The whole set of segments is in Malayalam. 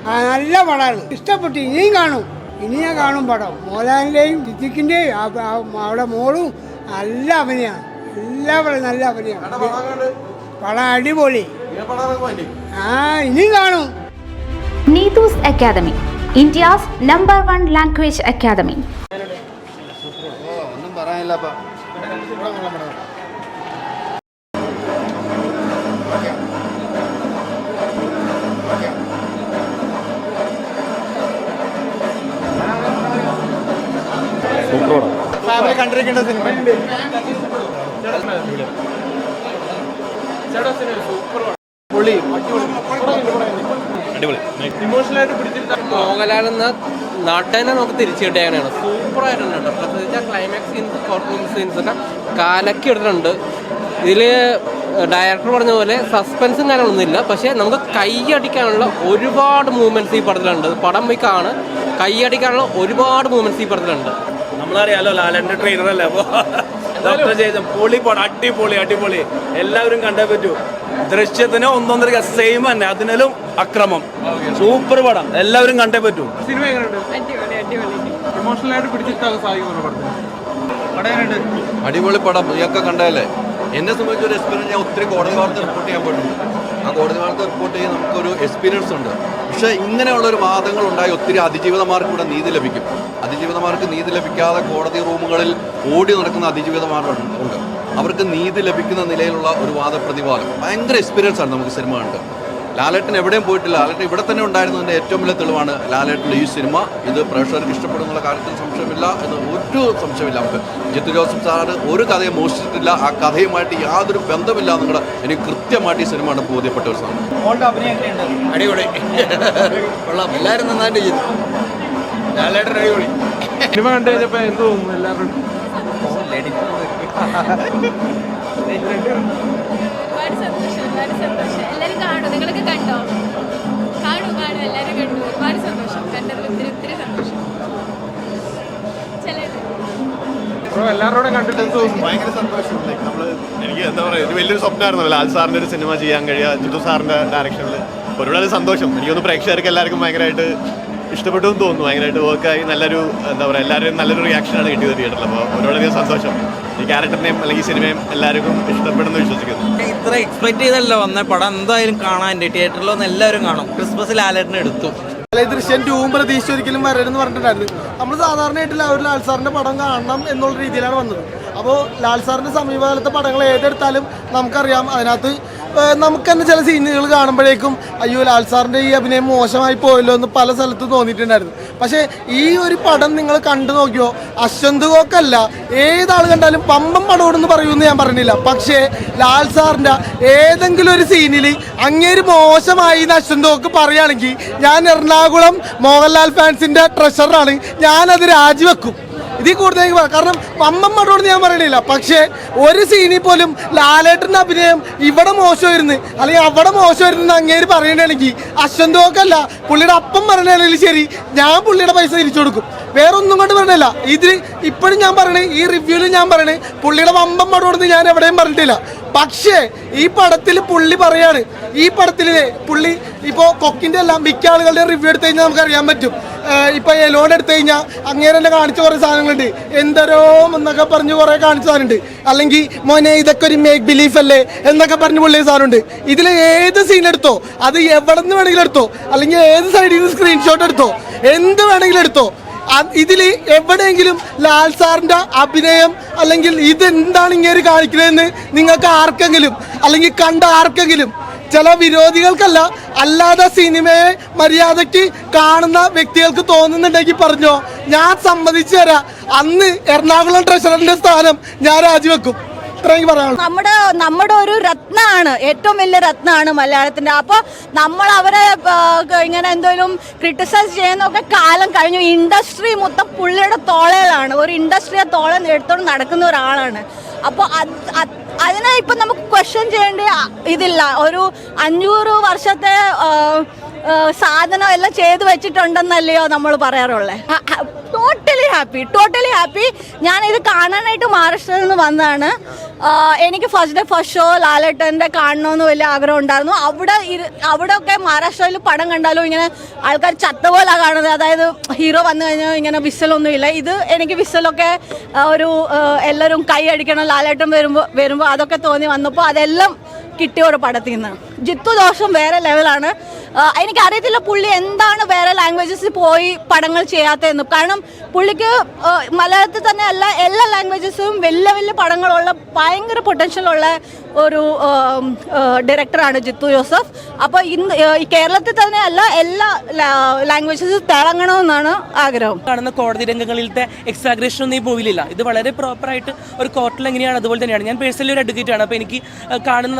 നല്ല പടമാണ്, ഇഷ്ടപ്പെട്ടു. ഇനിയും കാണും, ഇനിയും കാണും പടം. മോഹൻലാലിൻ്റെയും ജിത്തിക്കിൻ്റെയും അവിടെ മോളും നല്ല അഭിനയമാണ്, എല്ലാവരും നല്ല അഭിനയമാണ്. പടം അടിപൊളി. ഇനിയും കാണും. Neethu's academy, India's #1 language academy. ഒന്നും പറയാനില്ല. ഫാമിലി കണ്ടിരിക്കേണ്ട സിനിമ. മോഹൻലാൽ എന്ന നാട്ടനെ നമുക്ക് തിരിച്ചു കിട്ടിയാണ്. സൂപ്പറായിട്ടുണ്ട് കേട്ടോ. പ്രത്യേകിച്ച് ക്ലൈമാക്സ് സീൻസ്, കോർട്ട് സീൻസ് ഒക്കെ കാലക്കി ഇട്ടിട്ടുണ്ട്. ഇതിൽ ഡയറക്ടർ പറഞ്ഞ പോലെ സസ്പെൻസും കാര്യങ്ങളൊന്നുമില്ല, പക്ഷേ നമുക്ക് കൈയടിക്കാനുള്ള ഒരുപാട് മൂവ്മെൻറ്റ്സ് ഈ പടത്തിലുണ്ട്. പടം പോയി കാണാൻ കൈയടിക്കാനുള്ള ഒരുപാട് മൂവ്മെൻറ്റ്സ് ഈ പടത്തിലുണ്ട്. നമ്മളറിയാലോ ലാലന്റെ ട്രെയിനറല്ലേ, അപ്പോൾ ഡോക്ടർ ചെയ്ത പൊളി പടം, അടിപൊളി. എല്ലാവരും കണ്ടേ പറ്റൂ. ദൃശ്യത്തിന് 1.5 സെയിം തന്നെ, അതിനും അക്രമം. സൂപ്പർ പടം, എല്ലാവരും കണ്ടേ പറ്റൂ. സിനിമ ഇമോഷണലായിട്ട് പിടിച്ചിട്ടാണ് സാധിക്കുന്നത്. അടിപൊളി പടം, ഇതൊക്കെ കണ്ടതല്ലേ. എന്നെ സംബന്ധിച്ച് ഒരു എക്സ്പീരിയൻസ്, ഞാൻ ഒത്തിരി കോടതി വാർത്ത റിപ്പോർട്ട് ചെയ്യാൻ പോയിട്ടുണ്ട്. ആ കോടതി വാർത്ത റിപ്പോർട്ട് ചെയ്യാൻ നമുക്കൊരു എക്സ്പീരിയൻസ് ഉണ്ട്. പക്ഷേ ഇങ്ങനെയുള്ളൊരു വാദങ്ങൾ ഉണ്ടായി ഒത്തിരി അതിജീവിതമാർക്ക് ഇവിടെ നീതി ലഭിക്കും. അതിജീവിതമാർക്ക് നീതി ലഭിക്കാതെ കോടതി റൂമുകളിൽ ഓടി നടക്കുന്ന അതിജീവിതമാരുണ്ട്. അവർക്ക് നീതി ലഭിക്കുന്ന നിലയിലുള്ള ഒരു വാദപ്രതിവാദം ഭയങ്കര എക്സ്പീരിയൻസ് ആണ് നമുക്ക് സിനിമ കണ്ട്. ലാലേട്ടൻ എവിടെയും പോയിട്ടില്ല, ലാലേട്ടൻ ഇവിടെ തന്നെ ഉണ്ടായിരുന്നതിൻ്റെ ഏറ്റവും വലിയ തെളിവാണ് ലാലേട്ടൻ്റെ ഈ സിനിമ. ഇത് പ്രേക്ഷകർക്ക് ഇഷ്ടപ്പെടുന്നുള്ള കാര്യത്തിൽ സംശയമില്ല, എന്ന് ഒരു സംശയമില്ല നമുക്ക്. ജിത്തു ജോസഫ് സാറ് ഒരു കഥയെ മോഷ്ടിച്ചിട്ടില്ല, ആ കഥയുമായിട്ട് യാതൊരു ബന്ധമില്ല എന്നുകൂടെ എനിക്ക് കൃത്യമായിട്ട് ഈ സിനിമ കണ്ട് ബോധ്യപ്പെട്ട ഒരു സാധനം. അടിപൊളി കൊള്ളാം, എല്ലാവരും നന്നായിട്ട് ചെയ്തു. ലാലേട്ടൻ അടിപൊളി. സിനിമ കണ്ടു കഴിഞ്ഞപ്പോൾ എന്ത് തോന്നുന്നു എല്ലാവരും? സന്തോഷം. എല്ലാവരും കാണും, നിങ്ങളൊക്കെ കണ്ടോ? കാണും, എല്ലാവരും കണ്ടു. ഒരുപാട് സന്തോഷം, കണ്ടതിൽ ഒത്തിരി സന്തോഷം. എല്ലാവരോടും കണ്ടിട്ട് എന്ത് തോന്നുന്നു? ഭയങ്കര സന്തോഷം. എനിക്ക് എന്താ പറയുക, ഇത് വലിയൊരു സ്വപ്നമായിരുന്നു ലാൽ സാറിൻ്റെ ഒരു സിനിമ ചെയ്യാൻ കഴിയുക, ജിത്തു സാറിൻ്റെ ഡയറക്ഷനിൽ. ഒരുപാട് സന്തോഷം. എനിക്കൊന്ന് പ്രേക്ഷകർക്ക് എല്ലാവർക്കും ഭയങ്കരമായിട്ട് ഇഷ്ടപ്പെട്ടു എന്ന് തോന്നുന്നു. ഭയങ്കരമായിട്ട് വർക്കായി നല്ലൊരു എന്താ പറയുക, എല്ലാവരും നല്ലൊരു റിയാക്ഷനാണ് കിട്ടിയത് തിയേറ്ററിൽ. അപ്പോൾ ഒരുപാടധികം സന്തോഷം. ഈ ക്യാരക്ടറിനെയും അല്ലെങ്കിൽ സിനിമയും എല്ലാവർക്കും ഇഷ്ടപ്പെടുന്നു വിശ്വസിക്കുന്നു. ഇത്ര എക്സ്പെക്ട് ചെയ്തല്ലോ വന്ന പടം, എന്തായാലും കാണാൻ തിയേറ്ററിലൊന്നും എല്ലാവരും കാണും. ക്രിസ്മസ് ലാലേട്ടനെ എടുത്തു. ദൃശ്യം 2 പ്രതീക്ഷ ഒരിക്കലും വരരുതെന്ന് പറഞ്ഞിട്ടുണ്ടായിരുന്നു. നമ്മൾ സാധാരണയായിട്ടില്ല ഒരു ലാൽ സാറിൻ്റെ പടം കാണണം എന്നുള്ള രീതിയിലാണ് വന്നത്. അപ്പോൾ ലാൽ സാറിൻ്റെ സമീപകാലത്തെ പടങ്ങൾ ഏതെടുത്താലും നമുക്കറിയാം, അതിനകത്ത് നമുക്ക് തന്നെ ചില സീനുകൾ കാണുമ്പോഴേക്കും അയ്യോ ലാൽ സാറിൻ്റെ ഈ അഭിനയം മോശമായി പോയല്ലോ എന്ന് പല സ്ഥലത്തും തോന്നിയിട്ടുണ്ടായിരുന്നു. പക്ഷേ ഈ ഒരു പടം നിങ്ങൾ കണ്ടു നോക്കിയോ, അശ്വന്ത് ഗോക്കല്ല ഏതാൾ കണ്ടാലും പമ്പം പടമെന്ന് പറയുമെന്ന് ഞാൻ പറഞ്ഞില്ല. പക്ഷേ ലാൽ സാറിൻ്റെ ഏതെങ്കിലും ഒരു സീനിൽ അങ്ങേര് മോശമായി എന്ന് അശ്വന്ത് ഗോക്ക് പറയുകയാണെങ്കിൽ ഞാൻ എറണാകുളം മോഹൻലാൽ ഫാൻസിൻ്റെ ട്രഷറാണ്, ഞാനത് രാജിവെക്കും. ഇതിൽ കൂടുതൽ കാരണം പമ്പം പടമെന്ന് ഞാൻ പറയണില്ല. പക്ഷേ ഒരു സീനിൽ പോലും ലാലേട്ടൻ്റെ അഭിനയം ഇവിടെ മോശമായിരുന്നു അല്ലെങ്കിൽ അവിടെ മോശമായിരുന്നു അങ്ങേര് പറയണമെങ്കിൽ അശ്വന്ത് ഗോക്കല്ല പുള്ളിയുടെ അപ്പം പറയണമെങ്കിൽ ശരി, ഞാൻ പുള്ളിയുടെ പൈസ തിരിച്ചു കൊടുക്കും. വേറെ ഒന്നും കൊണ്ട് പറഞ്ഞില്ല. ഇതിൽ ഇപ്പോഴും ഞാൻ പറയണേ, ഈ റിവ്യൂവിൽ ഞാൻ പറയണേ, പുള്ളിയുടെ വമ്പം പടമെന്ന് ഞാൻ എവിടെയും പറഞ്ഞിട്ടില്ല. പക്ഷേ ഈ പടത്തിൽ പുള്ളി പറയാണ്, ഈ പടത്തിൽ പുള്ളി ഇപ്പോൾ കൊക്കിൻ്റെ എല്ലാം മിക്ക ആളുകളുടെ റിവ്യൂ എടുത്തു കഴിഞ്ഞാൽ നമുക്കറിയാൻ പറ്റും. ഇപ്പോൾ എലോൺ എടുത്തു കഴിഞ്ഞാൽ അങ്ങേരെ തന്നെ കാണിച്ച കുറേ സാധനങ്ങളുണ്ട്, എന്തരോ എന്നൊക്കെ പറഞ്ഞ് കുറേ കാണിച്ച സാധനമുണ്ട്. അല്ലെങ്കിൽ മോനെ ഇതൊക്കെ ഒരു മേക്ക് ബിലീഫ് അല്ലേ എന്നൊക്കെ പറഞ്ഞ് പുള്ളിയ സാധനമുണ്ട്. ഇതിൽ ഏത് സീൻ എടുത്തോ, അത് എവിടെ നിന്ന് വേണമെങ്കിലും എടുത്തോ, അല്ലെങ്കിൽ ഏത് സൈഡിൽ നിന്ന് സ്ക്രീൻഷോട്ട് എടുത്തോ, എന്ത് വേണമെങ്കിലും എടുത്തോ, ഇതിൽ എവിടെയെങ്കിലും ലാൽ സാറിൻ്റെ അഭിനയം അല്ലെങ്കിൽ ഇതെന്താണ് ഇങ്ങനെ കാണിക്കുന്നതെന്ന് നിങ്ങൾക്ക് ആർക്കെങ്കിലും അല്ലെങ്കിൽ കണ്ട ആർക്കെങ്കിലും, ചില വിരോധികൾക്കല്ല അല്ലാതെ സിനിമയെ മര്യാദയ്ക്ക് കാണുന്ന വ്യക്തികൾക്ക് തോന്നുന്നുണ്ടെങ്കിൽ പറഞ്ഞോ, ഞാൻ സമ്മതിച്ചു തരാം. അന്ന് എറണാകുളം ട്രഷററിൻ്റെ സ്ഥാനം ഞാൻ രാജിവെക്കും. നമ്മുടെ ഒരു രത്നമാണ്, ഏറ്റവും വലിയ രത്നമാണ് മലയാളത്തിന്റെ. അപ്പോൾ നമ്മൾ അവരെ ഇങ്ങനെ എന്തെങ്കിലും ക്രിട്ടിസൈസ് ചെയ്യുന്നൊക്കെ കാലം കഴിഞ്ഞു. ഇൻഡസ്ട്രി മൊത്തം പുള്ളിയുടെ തോളയിലാണ്, ഒരു ഇൻഡസ്ട്രിയെ തോളം എടുത്തോണ്ട് നടക്കുന്ന ഒരാളാണ്. അപ്പോൾ അതിനെ ഇപ്പം നമുക്ക് ക്വസ്റ്റ്യൻ ചെയ്യേണ്ട ഇതില്ല. ഒരു 500 വർഷത്തെ സാധനം എല്ലാം ചെയ്തു വെച്ചിട്ടുണ്ടെന്നല്ലയോ നമ്മൾ പറയാറുള്ളത്. Totally happy. ഞാനിത് കാണാനായിട്ട് മഹാരാഷ്ട്രയിൽ നിന്ന് വന്നതാണ്. എനിക്ക് ഫസ്റ്റ് ഷോ ലാലേട്ടൻ്റെ കാണണമെന്ന് വലിയ ആഗ്രഹം ഉണ്ടായിരുന്നു. അവിടെ ഒക്കെ മഹാരാഷ്ട്രയിൽ പടം കണ്ടാലും ഇങ്ങനെ ആൾക്കാർ ചത്ത പോലെ കാണുന്നത്. അതായത് ഹീറോ വന്നു കഴിഞ്ഞാൽ ഇങ്ങനെ വിസലൊന്നുമില്ല. ഇത് എനിക്ക് വിസലൊക്കെ എല്ലാവരും കൈ അടിക്കണം ലാലേട്ടൻ വരുമ്പോൾ അതൊക്കെ തോന്നി വന്നപ്പോൾ അതെല്ലാം കിട്ടിയ ഒരു പടത്തിൽ നിന്ന്. ജിത്തു ദോഷം വേറെ ലെവലാണ്. എനിക്കറിയത്തില്ല പുള്ളി എന്താണ് വേറെ ലാംഗ്വേജസിൽ പോയി പടങ്ങൾ ചെയ്യാത്തതെന്ന്. കാരണം പുള്ളിക്ക് മലയാളത്തിൽ തന്നെ അല്ല എല്ലാ ലാംഗ്വേജസും വലിയ വലിയ പടങ്ങളുള്ള ഭയങ്കര പൊട്ടൻഷ്യലുള്ള ഒരു ഡയറക്ടറാണ് ജിത്തു ജോസഫ്. അപ്പോൾ ഈ കേരളത്തിൽ തന്നെ അല്ല എല്ലാ ലാംഗ്വേജസും തിളങ്ങണമെന്നാണ് ആഗ്രഹം. കാണുന്ന കോടതി രംഗങ്ങളിലത്തെ എക്സാഗ്രേഷൻ ഒന്നും ഈ മൂവിലില്ല. ഇത് വളരെ പ്രോപ്പറായിട്ട് ഒരു കോർട്ടിൽ എങ്ങനെയാണ് അതുപോലെ തന്നെയാണ്. ഞാൻ പേഴ്സണലി ഒരു അഡ്വക്കേറ്റ് ആണ്. അപ്പോൾ എനിക്ക്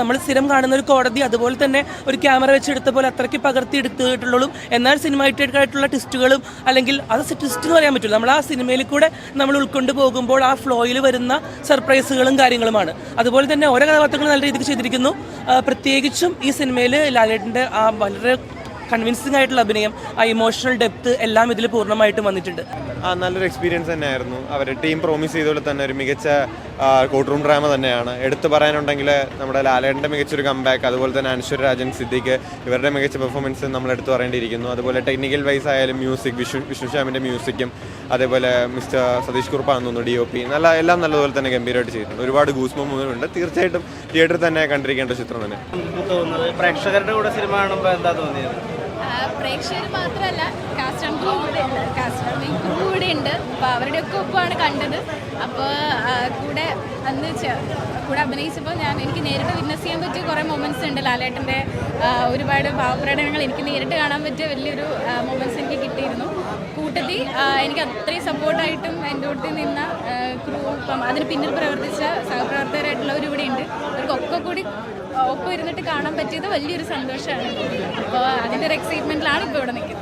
നമ്മൾ സ്ഥിരം കാണുന്ന ഒരു കോടതി അതുപോലെ തന്നെ ഒരു ക്യാമറ വെച്ചെടുത്ത പോലെ അത്രയ്ക്ക് പകർത്തി എടുത്തിട്ടുള്ളൂ. എന്നാൽ സിനിമാറ്റിക് ആയിട്ടുള്ള ട്വിസ്റ്റുകളും അല്ലെങ്കിൽ അത് ട്വിസ്റ്റ് എന്ന് പറയാൻ പറ്റില്ല. നമ്മൾ ആ സിനിമയിൽ കൂടെ നമ്മൾ ഉൾക്കൊണ്ട് പോകുമ്പോൾ ആ ഫ്ലോയിൽ വരുന്ന സർപ്രൈസുകളും കാര്യങ്ങളുമാണ്. അതുപോലെ തന്നെ ഓരോ കഥാപാത്രങ്ങളും നല്ല രീതിക്ക് ചെയ്തിരിക്കുന്നു. പ്രത്യേകിച്ചും ഈ സിനിമയിൽ ലാലേട്ടൻ്റെ ആ വളരെ കൺവിൻസിംഗ് ആയിട്ടുള്ള അഭിനയം, ആ ഇമോഷണൽ ഡെപ്ത് എല്ലാം ഇതിൽ പൂർണ്ണമായിട്ടും വന്നിട്ടുണ്ട്. നല്ലൊരു എക്സ്പീരിയൻസ് തന്നെയായിരുന്നു. അവർ ടീം പ്രോമിസ് ചെയ്തതുപോലെ തന്നെ ഒരു മികച്ച കോർട്ട് റൂം ഡ്രാമ തന്നെയാണ്. എടുത്തു പറയാനുണ്ടെങ്കിൽ നമ്മുടെ ലാലേട്ടൻ്റെ മികച്ചൊരു കംബാക്ക്, അതുപോലെ തന്നെ അനശ്വര രാജൻ, സിദ്ദിഖ് ഇവരുടെ മികച്ച പെർഫോമൻസ് നമ്മൾ എടുത്തു പറയേണ്ടിയിരിക്കുന്നു. അതുപോലെ ടെക്നിക്കൽ വൈസ് ആയാലും മ്യൂസിക്, വിഷ്ണുശ്യാമിൻ്റെ മ്യൂസിക്കും അതേപോലെ മിസ്റ്റർ സതീഷ് കുറുപ്പാണെന്ന് തോന്നുന്നു DOP എല്ലാം നല്ലതുപോലെ തന്നെ ഗംഭീരമായിട്ട് ചെയ്തിട്ടുണ്ട്. ഒരുപാട് ഗൂസ് ബമ്പുകളുണ്ട്. തീർച്ചയായിട്ടും തിയേറ്ററിൽ തന്നെ കണ്ടിരിക്കേണ്ട ചിത്രം തന്നെ. പ്രേക്ഷകരുടെ കൂടെ സിനിമ കാണുമ്പോൾ എന്താ തോന്നിയത്? പ്രേക്ഷകർ മാത്രമല്ല കാസ്റ്റ് കൂടെ ഉണ്ട്. അപ്പോൾ അവരുടെയൊക്കെ ഒപ്പമാണ് കണ്ടത്. അപ്പോൾ കൂടെ അഭിനയിച്ചപ്പോൾ എനിക്ക് നേരിട്ട് വിറ്റ്നസ് ചെയ്യാൻ പറ്റിയ കുറേ മൊമെൻറ്റ്സ് ഉണ്ട്. ലാലേട്ടൻ്റെ ഒരുപാട് ഭാവപ്രകടനങ്ങൾ എനിക്ക് നേരിട്ട് കാണാൻ പറ്റിയ വലിയൊരു മൊമെൻറ്റ്സ് എനിക്ക് കിട്ടിയിരുന്നു. കൂട്ടത്തിൽ എനിക്ക് അത്രയും സപ്പോർട്ടായിട്ടും എൻ്റെ കൂട്ടത്തിൽ നിന്ന ക്രൂ, ഇപ്പം അതിന് പിന്നിൽ പ്രവർത്തിച്ച സഹപ്രവർത്തകരായിട്ടുള്ളവർ ഇവിടെ ഉണ്ട്. അവർക്കൊക്കെ കൂടി ഒപ്പം ഇരുന്നിട്ട് കാണാൻ പറ്റിയത് വലിയൊരു സന്തോഷമാണ്. അപ്പോൾ അതിൻ്റെ ഒരു എക്സൈറ്റ്മെൻറ്റിലാണ് ഇപ്പോൾ ഇവിടെ നിൽക്കുന്നത്.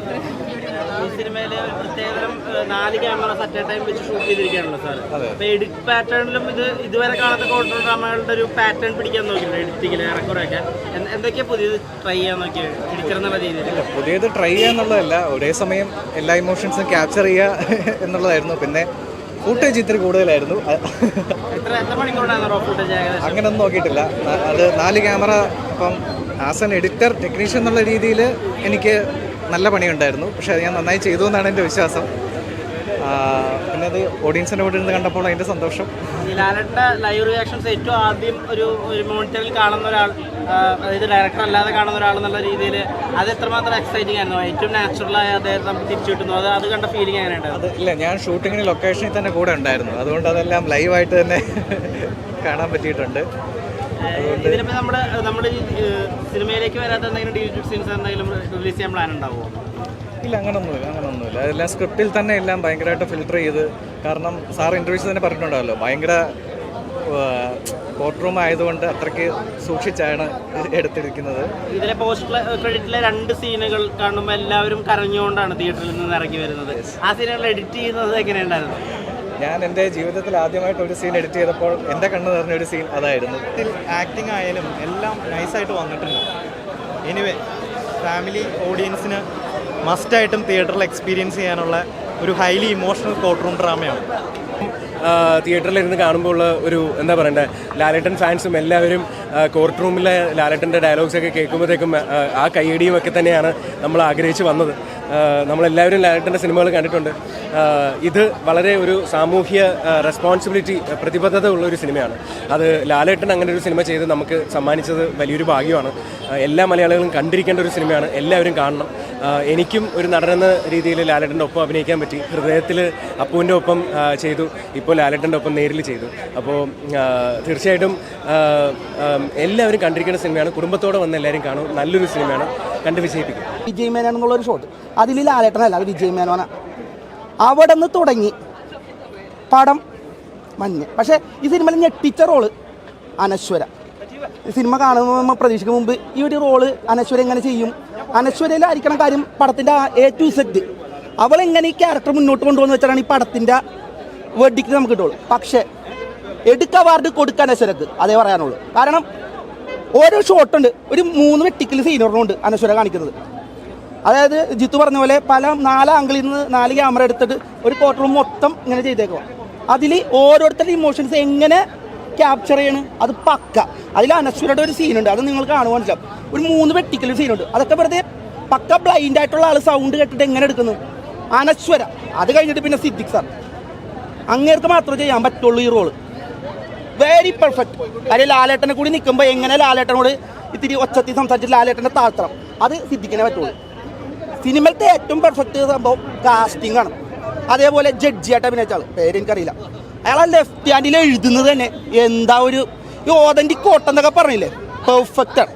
സിനിമയിൽ പ്രത്യേകതരം 4 ക്യാമറ അറ്റ് എ ടൈം വെച്ച് ഷൂട്ട് ചെയ്തിരിക്കുകയാണല്ലോ സാർ. അപ്പോൾ എഡിറ്റ് പാറ്റേണിലും ഇതുവരെ കാണാത്ത കോർട്ട് ഡ്രാമകളുടെ ഒരു പാറ്റേൺ പിടിക്കാൻ നോക്കിയിട്ടുണ്ട് എഡിറ്റിങ്ങിൽ ഏറെക്കുറെയൊക്കെ. എന്തൊക്കെയാണ് പുതിയത് ട്രൈ ചെയ്യാൻ നോക്കിയത് എഡിറ്ററെന്നുള്ള രീതിയിൽ? പുതിയത് ട്രൈ ചെയ്യുക എന്നുള്ളതല്ല, ഒരേ സമയം എല്ലാ ഇമോഷൻസും ക്യാപ്ചർ ചെയ്യുക എന്നുള്ളതായിരുന്നു. പിന്നെ ഫുട്ടേജ് ഇത്തിരി കൂടുതലായിരുന്നു. അങ്ങനെയൊന്നും നോക്കിയിട്ടില്ല. അത് 4 ക്യാമറ. അപ്പം ആസ് എൻ എഡിറ്റർ ടെക്നീഷ്യൻ എന്നുള്ള രീതിയിൽ എനിക്ക് നല്ല പണിയുണ്ടായിരുന്നു. പക്ഷേ അത് ഞാൻ നന്നായി ചെയ്തു എന്നാണ് എൻ്റെ വിശ്വാസം. പിന്നെ അത് ഓഡിയൻസിൻ്റെ കൂടെ ഇരുന്ന് കണ്ടപ്പോൾ അതിൻ്റെ സന്തോഷം. ലാലേട്ടൻ്റെ ലൈവ് റിയാക്ഷൻസ് ഏറ്റവും ആദ്യം ഒരു മോണിറ്ററിൽ കാണുന്ന ഒരാൾ, അതായത് ഡയറക്ടർ അല്ലാതെ കാണുന്ന ഒരാൾ എന്നുള്ള രീതിയിൽ അത് എത്രമാത്രം എക്സൈറ്റിംഗ് ആയിരുന്നു? ഏറ്റവും നാച്ചുറലായ അദ്ദേഹം നമുക്ക് തിരിച്ചു കിട്ടുന്നു. അത് കണ്ട ഫീലിംഗ് എങ്ങനെയുണ്ട്? അത് ഇല്ല, ഞാൻ ഷൂട്ടിങ്ങിന് ലൊക്കേഷനിൽ തന്നെ കൂടെ ഉണ്ടായിരുന്നു. അതുകൊണ്ട് അതെല്ലാം ലൈവായിട്ട് തന്നെ കാണാൻ പറ്റിയിട്ടുണ്ട്. ഇതിലിപ്പോൾ നമ്മുടെ സിനിമയിലേക്ക് വരാത്ത എന്തെങ്കിലും ഡിലീറ്റഡ് സീൻസ് എന്തെങ്കിലും റിലീസ് ചെയ്യാൻ പ്ലാൻ ഉണ്ടാവുമോ? ഇല്ല, അങ്ങനൊന്നുമില്ല. അതെല്ലാം സ്ക്രിപ്റ്റിൽ തന്നെ എല്ലാം ഭയങ്കരമായിട്ട് ഫിൽട്ടർ ചെയ്ത്. കാരണം സാർ ഇൻ്റർവ്യൂസ് തന്നെ പറഞ്ഞിട്ടുണ്ടാവല്ലോ, ഭയങ്കര കോർട്ട് റൂം ആയതുകൊണ്ട് അത്രയ്ക്ക് സൂക്ഷിച്ചാണ് എടുത്തിരിക്കുന്നത്. ഇതിലെ പോസ്റ്റ് ക്രെഡിറ്റിലെ 2 സീനുകൾ കാണുമ്പോൾ എല്ലാവരും കരഞ്ഞുകൊണ്ടാണ് തിയേറ്ററിൽ നിന്ന് ഇറങ്ങി വരുന്നത്. ആ സീനുകൾ എഡിറ്റ് ചെയ്യുന്നത് എങ്ങനെയുണ്ടായിരുന്നു? ഞാൻ എൻ്റെ ജീവിതത്തിൽ ആദ്യമായിട്ട് ഒരു സീൻ എഡിറ്റ് ചെയ്തപ്പോൾ എൻ്റെ കണ്ണ് നിറഞ്ഞ ഒരു സീൻ അതായിരുന്നു. ആക്ടിങ് ആയാലും എല്ലാം നൈസായിട്ട് വന്നിട്ടുണ്ട്. എനിവേ ഫാമിലി ഓഡിയൻസിന് മസ്റ്റായിട്ടും തിയേറ്ററിൽ എക്സ്പീരിയൻസ് ചെയ്യാനുള്ള ഒരു ഹൈലി ഇമോഷണൽ കോർട്ട് റൂം ഡ്രാമയാണ്. തിയേറ്ററിലിരുന്ന് കാണുമ്പോൾ ഉള്ള ഒരു എന്താ പറയണ്ടേ, ലാലേട്ടൻ ഫാൻസും എല്ലാവരും കോർട്ട് റൂമിലെ ലാലേട്ടൻ്റെ ഡയലോഗ്സൊക്കെ കേൾക്കുമ്പോഴത്തേക്കും ആ കൈയടിയും ഒക്കെ തന്നെയാണ് നമ്മൾ ആഗ്രഹിച്ച് വന്നത്. നമ്മളെല്ലാവരും ലാലേട്ടൻ്റെ സിനിമകൾ കണ്ടിട്ടുണ്ട്. ഇത് വളരെ ഒരു സാമൂഹ്യ റെസ്പോൺസിബിലിറ്റി, പ്രതിബദ്ധത ഉള്ളൊരു സിനിമയാണ്. അത് ലാലേട്ടൻ അങ്ങനെ ഒരു സിനിമ ചെയ്ത് നമുക്ക് സമ്മാനിച്ചത് വലിയൊരു ഭാഗ്യമാണ്. എല്ലാ മലയാളികളും കണ്ടിരിക്കേണ്ട ഒരു സിനിമയാണ്. എല്ലാവരും കാണണം. എനിക്കും ഒരു നടനെന്ന രീതിയിൽ ലാലേട്ടൻ്റെ ഒപ്പം അഭിനയിക്കാൻ പറ്റി. ഹൃദയത്തിൽ അപ്പുവിൻ്റെ ഒപ്പം ചെയ്തു, ഇപ്പോൾ ലാലേട്ടൻ്റെ ഒപ്പം നേരിൽ ചെയ്തു. അപ്പോൾ തീർച്ചയായിട്ടും എല്ലാവരും കണ്ടിരിക്കേണ്ട സിനിമയാണ്. കുടുംബത്തോടെ വന്ന് എല്ലാവരും കാണും. നല്ലൊരു സിനിമയാണ്, കണ്ട് വിജയിപ്പിക്കും. വിജയ് മേനോൻ എന്നുള്ളൊരു ഷോട്ട്, അതിൽ ലാലേട്ടനല്ല, അത് വിജയ് മേനോനാണ്. അവിടെ നിന്ന് തുടങ്ങി പടം മഞ്ഞ്. പക്ഷേ ഈ സിനിമയിൽ ഞെട്ടിച്ച റോള് അനശ്വര. ഈ സിനിമ കാണുമ്പോൾ പ്രതീക്ഷിക്കും മുമ്പ് ഈ ഒരു റോള് അനശ്വര എങ്ങനെ ചെയ്യും, അനശ്വരയിലായിരിക്കണം കാര്യം പടത്തിൻ്റെ A to Z. അവളെങ്ങനെ ഈ ക്യാരക്ടർ മുന്നോട്ട് കൊണ്ടുപോകുന്ന വെച്ചാലാണ് ഈ പടത്തിൻ്റെ വെഡിക്ക് നമുക്ക് കിട്ടുള്ളൂ. പക്ഷേ എടുക്ക അവാർഡ് കൊടുക്കാൻ അനശ്വരക്ക് അതേ പറയാനുള്ളൂ. കാരണം ഓരോ ഷോട്ടുണ്ട്, ഒരു 3 വെട്ടിക്കൽ സീനറിനുണ്ട് അനശ്വര കാണിക്കുന്നത്. അതായത് ജിത്തു പറഞ്ഞ പോലെ പല 4 ആംഗിളിൽ നിന്ന് 4 ക്യാമറ എടുത്തിട്ട് ഒരു കോർട്ട് റൂം മൊത്തം ഇങ്ങനെ ചെയ്തേക്കുക. അതിൽ ഓരോരുത്തരുടെ ഇമോഷൻസ് എങ്ങനെ ക്യാപ്ചർ ചെയ്യണം അത് പക്ക. അതിൽ അനശ്വരയുടെ ഒരു സീനുണ്ട്, അത് നിങ്ങൾ കാണുക മനസ്സിലാവും. ഒരു 3 വെട്ടിക്കൽ സീനുണ്ട്, അതൊക്കെ വെറുതെ പക്ക ബ്ലൈൻഡ് ആയിട്ടുള്ള ആൾ സൗണ്ട് കേട്ടിട്ട് എങ്ങനെ എടുക്കുന്നു. അനശ്വര, അത് കഴിഞ്ഞിട്ട് പിന്നെ സിദ്ദിഖ് സാർ, അങ്ങേർക്ക് മാത്രമേ ചെയ്യാൻ പറ്റുള്ളൂ ഈ റോള്. Very perfect. കാര്യം ലാലേട്ടനെ കൂടി നിൽക്കുമ്പോൾ എങ്ങനെ ലാലേട്ടനോട് ഇത്തിരി ഒച്ചത്തിൽ സംസാരിച്ചിട്ട് ലാലേട്ടനെ താഴ്ത്തണം, അത് സിദ്ദിഖിനെ പറ്റുള്ളൂ. സിനിമയിലത്തെ ഏറ്റവും പെർഫെക്റ്റ് സംഭവം കാസ്റ്റിംഗ് ആണ്. അതേപോലെ ജഡ്ജിയായിട്ട് അഭിനയിച്ച ആൾ, പേര് എനിക്കറിയില്ല, അയാൾ ലെഫ്റ്റ് ഹാൻഡിൽ എഴുതുന്നത് തന്നെ എന്താ ഒരു ഓതന്റിക് കോട്ടം എന്നൊക്കെ പറഞ്ഞില്ലേ, പെർഫെക്റ്റ് ആണ്.